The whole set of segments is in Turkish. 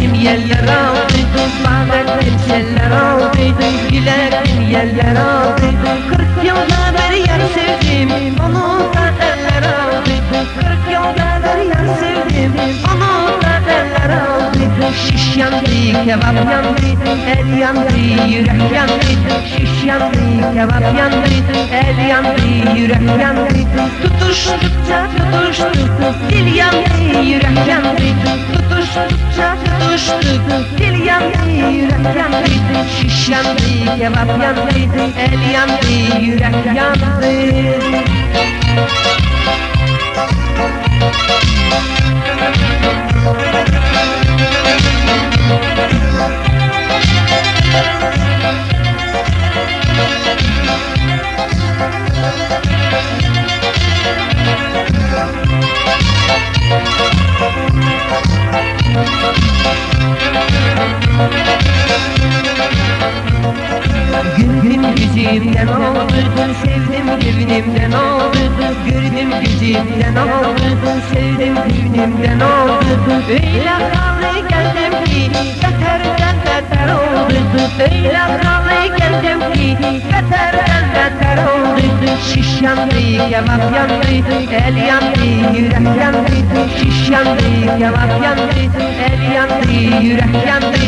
Gülerdim yeller aldı, mahvettim seller aldı. Gülerdim yeller aldı, 40 yılda bir yer sevdim, onu da eller aldı. 40 yılda bir yer sevdim, onu da eller aldı. Şiş yandı, kebap yandı, el yandı, yürek yandı. Şiş yandı, kebap yandı, el yandı, yürek yandı. Tutuştukça tutuştuk, dil yandı, yürek yandı. Tutuştukça tutuştuk, dil yandı, yürek yandı. Şiş yandı, kebap yandı, el yandı, yürek yandı. Gördüm yüzümden aldı, sevdim gönlümden aldı. Gördüm yüzümden aldı, sevdim gönlümden aldı. Öyle kralı geldim ki beterden beter oldu. Öyle kralı geldim ki beterden beter oldu. Şiş yandı, kebap yandı, el yandı, yürek yandı. Şiş yandı, kebap yandı, el yandı, yürek yandı.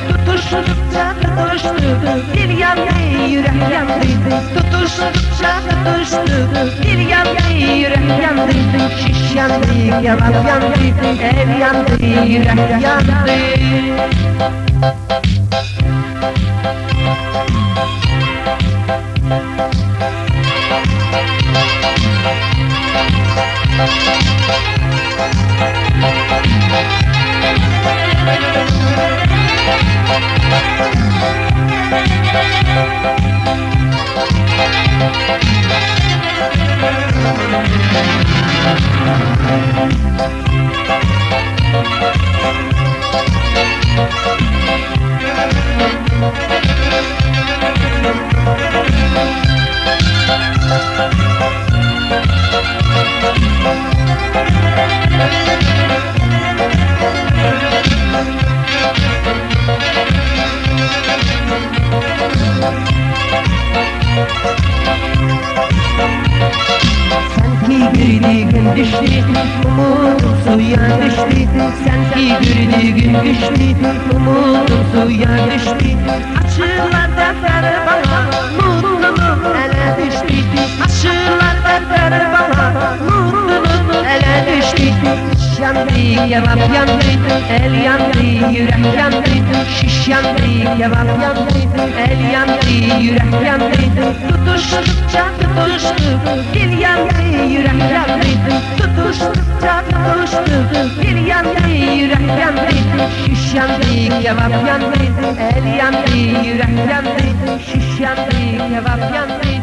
Tutuştukça tutuştuk, dil yandı, yürek yandı. Tutuştukça tutuştuk, dil yandı, yürek yandı. Şiş yandı, kebap yandı, el yandı, yürek yandı. Sanki gördüğün düştü, umudum suya düştü. Sanki gördüğün düştü, umudum suya düştü. Açılan defter bana, mutluluk ele düştü. Açılan defter bana, mutluluk ele düştü. Şiş yandı, kebap yandı, el yandı, yürek yandı. Şiş yandı, kebap yandı, el yandı, yürek yandı. Tutuştukça tutuştuk, dil yandı, yürek yandı. Tutuştukça tutuştuk, dil yandı, yürek yandı. Şiş yandı, kebap yandı, el yandı, yürek yandı. Şiş yandı, kebap yandı.